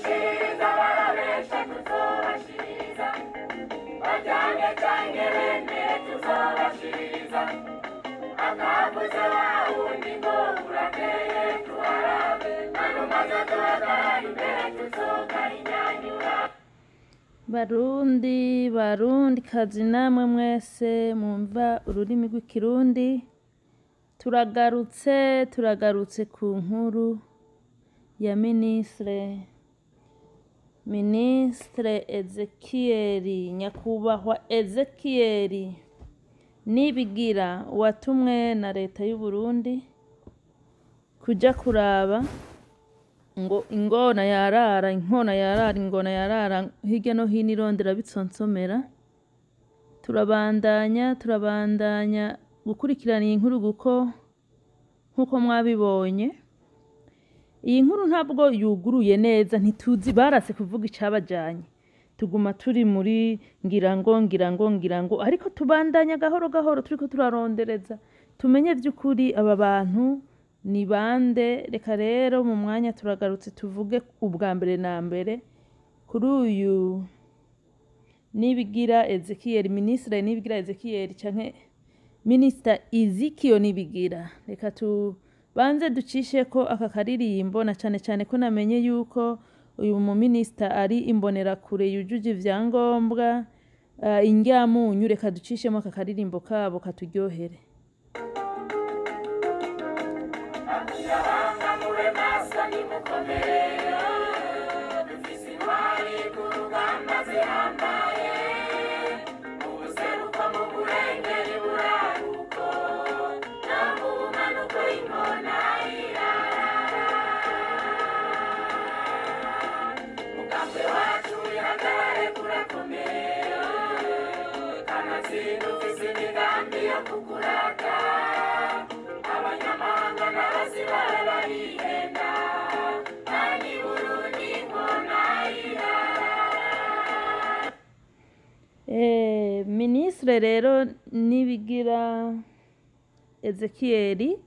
Shiriza barabesha tuzobashiriza bajyanye cyane bemere tuzobashiriza akavuze wawundi ngo urateye tuharabe hano maze turatara imbere tuzokayinyanyura. Barundi kazi namwe mwese mwumva ururimi rw'ikirundi, turagarutse ku nkuru ya Ministre Ezekiel, nyakubahwa Ezekiel Nibigira, watumwe na leta y'u Burundi kuja kuraba ngo ingona yarara hirya no hino irondera bitsonsomera. Turabandanya gukurikirana iyi nkuru nkuko mwabibonye. Iyi nkuru ntabwo yuguruye neza, ntituzi barase kuvuga icabajanye, tuguma turi muri ngira ngo, ariko tubandanya gahoro turiko turarondereza tumenye vy'ukuri aba bantu ni bande. Reka rero mu mwanya turagarutse tuvuge ubwa mbere na mbere kuri uyu Nibigira Ezekiel, Ministre Nibigira Ezekiel canke Minister Ezekiel Nibigira. Reka tubanze ducishe ko aka karirimbo, na cane ko namenye yuko uyu mu minister ari imbonerakure yujuje ivyangombwa indyamunyu. Reka ducishemo aka karirimbo kabo katuryohere. Ministre rero Nibigira Ezekiel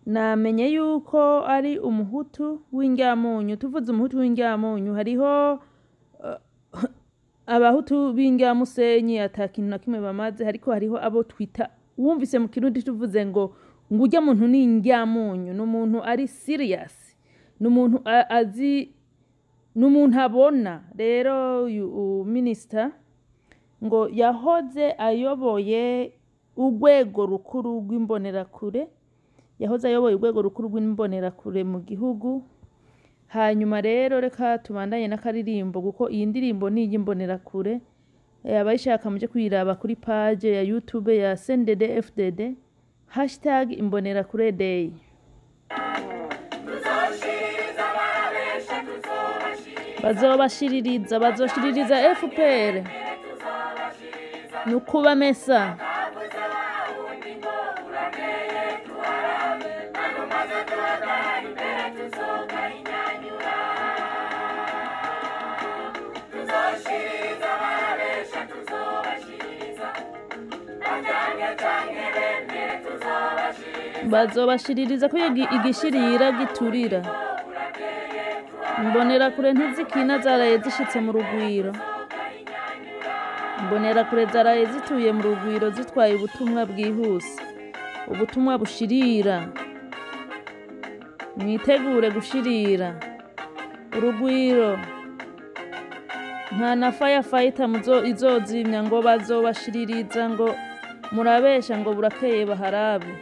namenye yuko ari umuhutu w'indyamunyu. Tuvuze umuhutu w'indyamunyu, hariho abahutu b'indyamusenyi atakintu na kimwe bamaze, ariko hariho abo twita, wumvise mu kirundi tuvuze ngo urya muntu ni indyamunyu, n'umuntu ari serious, n'umuntu azi, n'umuntu abona. Rero uyu minister ngo yahoze ayoboye urwego rukuru rw'imbonerakure, mu gihugu. Hanyuma rero reka tubandanye n'akaririmbo, kuko iyi ndirimbo ni iy'imbonerakure. Abayishaka muje kuyiraba kuri page ya YouTube ya CNDD-FDD #imbonerakure-day. Bazoshiririza FPR nukubamesa. Bazobashiririza ko igishirira giturira. Imbonerakure ntizikina zaraye zishitse mu rugwiro. Imbonerakure zaraye zituye mu rugwiro zitwaye ubutumwa bwihuse, ubutumwa bushirira. Mwitegure gushirira urugwiro, nta na firefighter izozimya ngo bazobashiririza ngo murabesha ngo burakeye baharabe.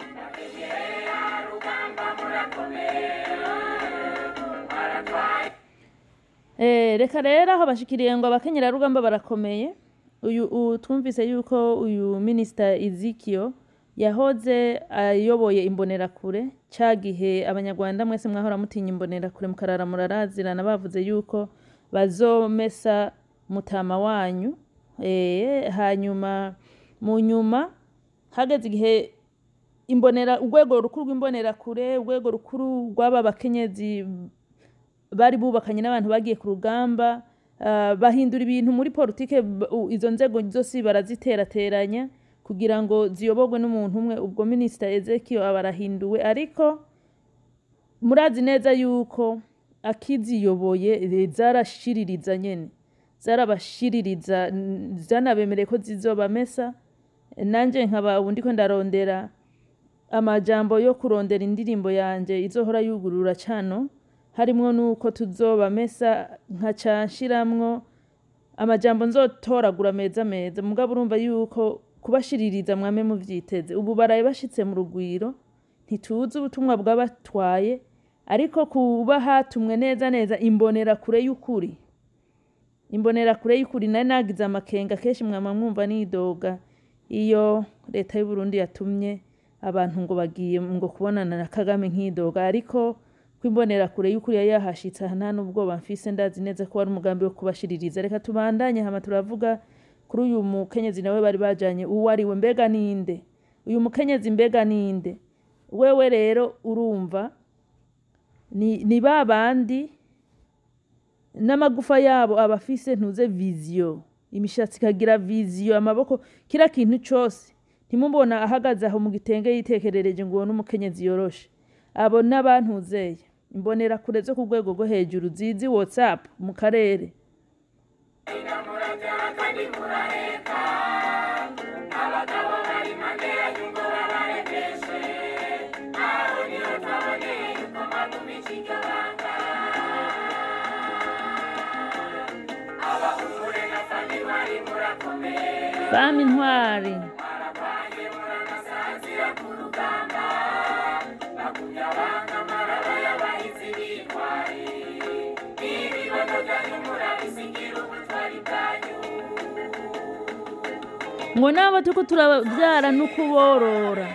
Reka rero aho bashikiriye ngo abakenyera rugamba barakomeye. Uyu twumvise yuko uyu Minister Ezekiel yahoze ayoboye imbonerakure. Cagihe abanyarwanda mwese mwahora mutinya imbonerakure mukarara murarazirana, bavuze yuko bazomesa mutama wanyu. Hanyuma mu nyuma hageze igihe urwego rukuru rw'imbonerakure, urwego rukuru rw'aba bakenyezi bari bubakanye n'abantu bagiye ku rugamba, bahindura ibintu muri politike. Izo nzego zose baraziterateranya kugira ngo ziyoborwe n'umuntu umwe. Ubwo Minister Ezekiel abarahinduwe, ariko murazi neza yuko akiziyoboye zarashiririza nyene zarabashiririza zanabemereye ko zizobamesa nanje nkaba ubu ndiko ndarondera amajambo yo kurondera indirimbo yanje izohora yugurura cano harimwo nuko tuzobamesa nkaca nshiramwo amajambo nzotoragura meza meza mugabo urumva yuko kubashiririza mwame muvyiteze ubu baraye bashitse mu rugwiro ntituzi ubutumwa bw'abatwaye ariko kuba hatumwe neza neza imbonera kure y'ukuri nari nagize amakenga kenshi mwama mwumva nidoga iyo leta y'u Burundi yatumye abantu ngo bagiye ngo kubonana na Kagame nk'idoga ariko kwimbonera kure y'ukuri yahashitse nta n'ubwoba mfise ndazi neza ko wari umugambi wo kubashiririza reka tubandanye hama turavuga kuri uyu mukenyezi nawe bari bajanye uwo ari we mbega ninde uyu mukenyezi mbega ninde wewe rero urumva ni babandi n'amagufa yabo abafise ntuze vision imishatsi kagira vision amaboko kira kintu cyose ntimubona ahagaze aho mu gitenge yitekerereje ngo ubone umukenyezi yoroshe abo n'abantuzeye imbonera kure zo ku rwego rwo hejuru zizi WhatsApp mu karere Fami intwari ngo nabo tuko turabyara n'ukuborora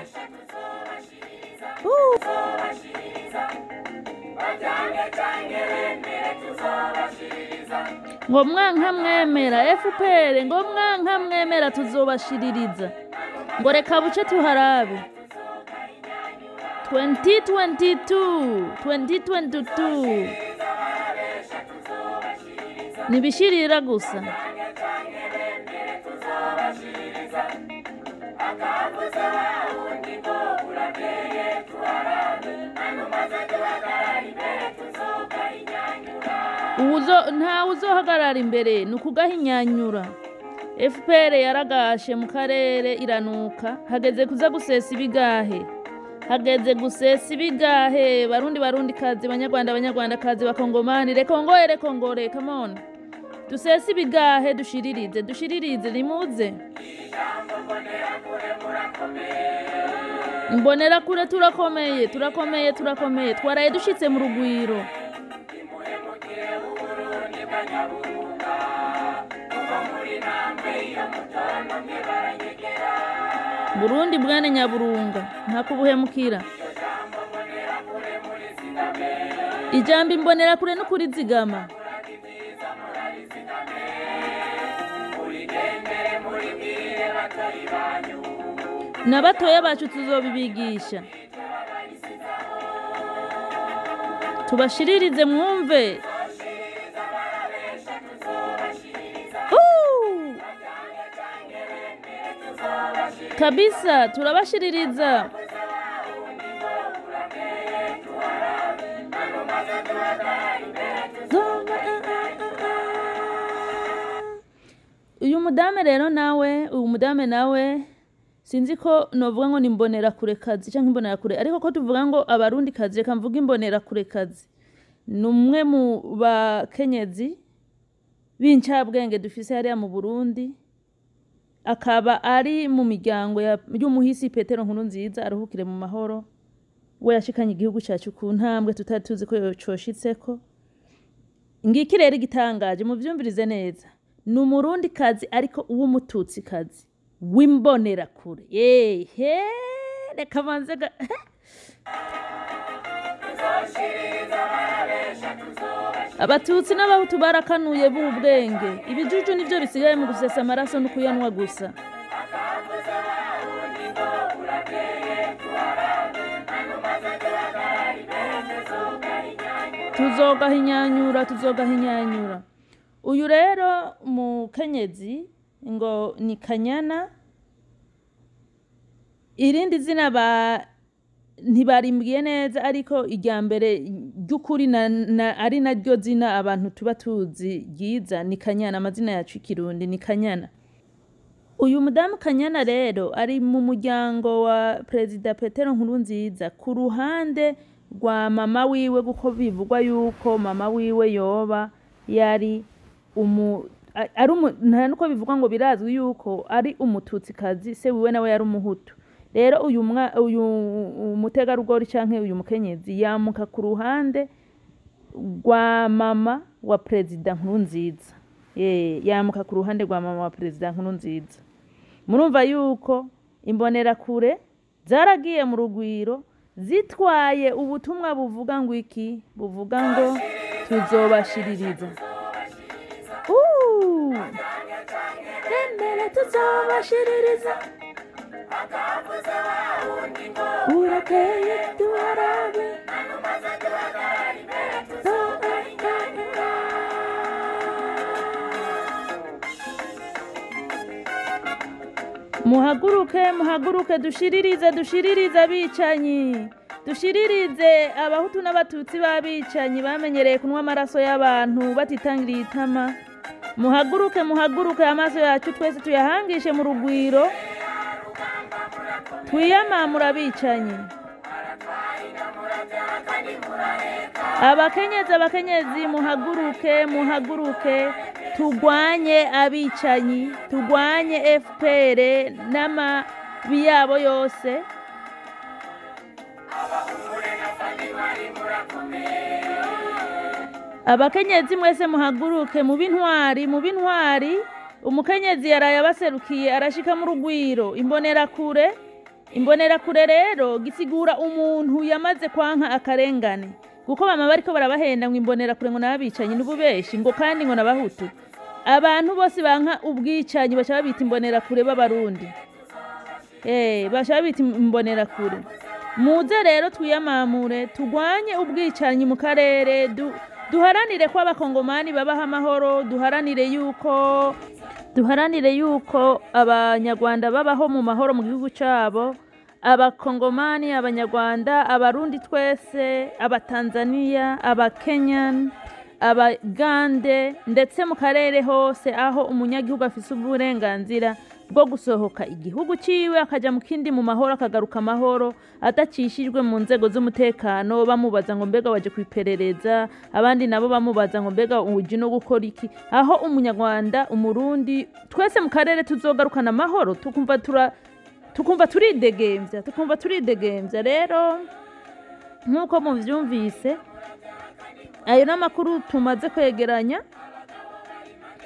ngo mwanka mwemera FPR ngo mwanka mwemera tuzobashiririza ngo reka buce tuharabe 2022 nibishirira gusa nta uzohagarara imbere nukugahinyanyura FPR yaragashe mu karere iranuka hageze kuza gusesa ibigahe barundi kazi banyarwanda kazi bakongomani rekongore come on dusesa ibigahe dushiririze nimuze mbonera kure turakomeye twaraye dushitse mu rugwiro Burundi bwane Nyaburunga nta kubuhemukira ijambo imbonera kure n'ukuri zigama n'abatoya bacu tuzobibigisha tubashiririze mwumve kabisa turabashiririza uyu mudame nawe sinzi ko novuga ngo nimbonera kure kazi cyangwa imbonera kure ariko ko tuvuga ngo abarundi kazi reka mvuga imbonera kure kazi numwe mu bakenyezi b'incabwenge dufise hariya mu Burundi akaba ari mu miryango y'umuhisi Petero Nkurunziza aruhukire mu mahoro we yashikanye igihugu cyacu ku ntambwe tutari tuzi ko yocoshitseko ngiki rero igitangaje mu vyumvirize neza ni umurundi kazi ariko uw'umututsi kazi w'imbonera kure yehe reka manzega abatutsi n'abahutu barakanuye b'ubwenge ibijuju nivyo bisigaye mu gusesa amaraso no kuyanwa gusa tuzogahinyanyura uyu rero mukenyezi ngo ni Kanyana irindi zina ntibarimbwiye neza ariko irya mbere ry'ukuri ari naryo zina abantu tuba tuzi ryiza ni Kanyana. Amazina yacu y'ikirundi ni Kanyana. Uyu mudamu Kanyana rero ari mu muryango wa Perezida Petero Nkurunziza ku ruhande rwa mama wiwe, kuko bivugwa yuko mama wiwe yoba yari nta nuko bivugwa ngo birazwi yuko ari umututsikazi, se wiwe nawe yari umuhutu. Rero uyu mutegarugori canke uyu mukenyezi yamuka ku ruhande rwa mama wa Perezida Nkurunziza. Yamuka ku ruhande rwa mama wa Perezida Nkurunziza. Murumva yuko imbonerakure zaragiye mu rugwiro zitwaye ubutumwa buvuga ngo iki? Buvuga ngo tuzobashiririza. Remera tuzobashiririza. Urakeye duharabe. Muhaguruke dushiririze abicanyi. Dushiririze abahutu n'abatutsi b'abicanyi bamenyereye kunywa amaraso y'abantu batitangiriye itama. Muhaguruke amaso yacu twese tuyahangishe mu rugwiro. Twiyamamura abicanyi. Abakenyezi muhaguruke tugwanye abicanyi, tugwanye FPR n'amabi yabo yose. Abakenyezi mwese muhaguruke mu bintwari. Umukenyezi yaraye abaserukiye arashika mu rugwiro. Imbonerakure rero gisigura umuntu yamaze kwanka akarengane, kuko bama bariko barabahenda ngo imbonerakure ngo nabicanyi n'ububeshi ngo kandi ngo nabahutu. Abantu bose banka ubwicanyi bacha babita imbonerakure b'abarundi. Bacha babita imbonerakure. Muze rero twiyamamure tugwanye ubwicanyi mu karere, duharanire ko abakongomani babaha amahoro, duharanire yuko abanyarwanda babaho mu mahoro mu gihugu cyabo. Abakongomani, abanyarwanda, abarundi twese, abatanzania, abakenyan, abagande, ndetse mu karere hose aho umunyagihugu afise uburenganzira bwo gusohoka igihugu ciwe akaja mu kindi mu mahoro, akagaruka amahoro atacishijwe mu nzego z'umutekano bamubaza ngo mbega waje kwiperereza, abandi nabo bamubaza ngo mbega uje no gukora iki. Aho umunyarwanda, umurundi twese mu karere tuzogarukana amahoro, tukumva turidegemvya. Rero nkuko muvyumvise, ayo n'amakuru tumaze kwegeranya.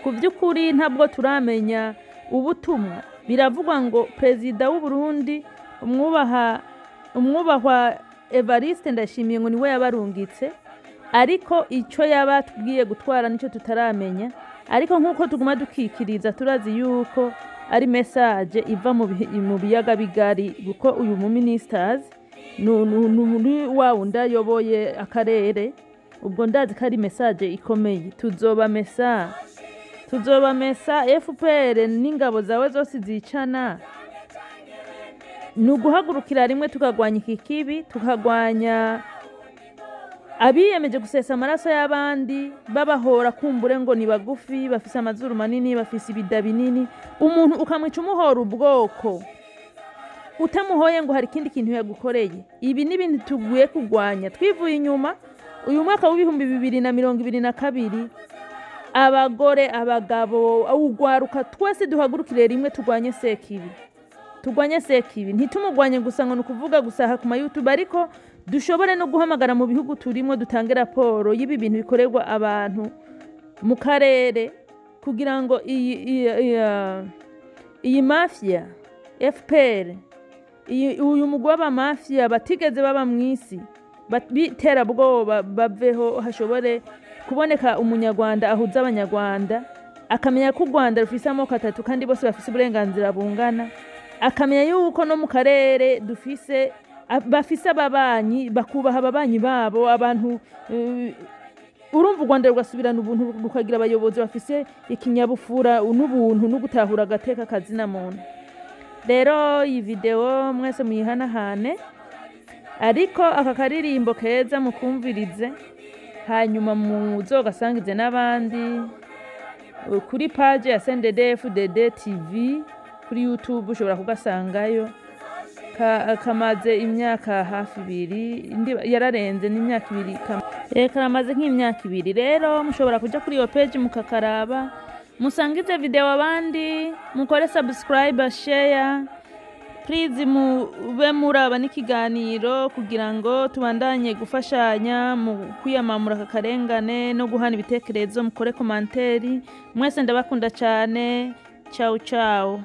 Ku vy'ukuri ntabwo turamenya ubutumwa. Biravugwa ngo Perezida w'u Burundi umwubahwa Evariste Ndashimiye ngo niwe yabarungitse, ariko ico yabatubwiye gutwara nico tutaramenya. Ariko nkuko tuguma dukikiriza turazi yuko ari message iva mu biyaga bigari, kuko uyu mu ministers nuri wundi ayoboye akarere. Ubwo ndazi ko ari message ikomeye. Tuzobamesa FPR n'ingabo zawe zose zicana. Nuguhagurukira rimwe tukagwanya iki kibi, tukagwanya abiyemeje gusesa amaraso y'abandi babahora kumbure ngo ni bagufi, bafise amazuru manini, bafise ibida binini. Umuntu ukamwica umuhora ubwoko, utamuhoye ngo hari ikindi kintu yagukoreye. Ibi ni ibintu tuguye kugwanya twivuye inyuma. Uyu mwaka w'ibihumbi 2022 abagore, abagabo, ugwaruka twese duhagurukire rimwe tugwanye sekibi. Ntitumugwanye gusa ngo nukuvuga gusa ku YouTube, ariko dushobore no guhamagara mu bihugu turimo dutange raporo y'ibi bintu bikorerwa abantu mu karere, kugira ngo iyi mafia FPR, uyu mugwaba mafia batigeze baba mwisi, bitera bwoba baveho, hashobore kuboneka umunyarwanda ahuza abanyarwanda, akamenya ko u Rwanda rufise amoko atatu kandi bose bafise uburenganzira bungana, akamenya yuko no mu karere bafise ababanyi, bakubaha ababanyi babo. Abantu urumva u Rwanda rugasubirana ubuntu, rukagira abayobozi bafise ikinyabufura n'ubuntu no gutahura agateka kazina muntu. Rero iyi video mwese muyihanahane, ariko aka karirimbo keza mukumvirize hanyuma muzogasangize n'abandi kuri page ya CNDD-FDD TV kuri YouTube ushobora kugasangayo. Kamaze imyaka hafi 2 yararenze n'imyaka 2 karamaze nk'imyaka 2 rero mushobora kuja kuri iyo page mukakaraba musangize video abandi mukore subscribe share please mube muraba n'ikiganiro kugira ngo tubandanye gufashanya mu kwiyamamura kakarengane no guhana ibitekerezo mukore komanteri mwese ndabakunda cyane ciao ciao.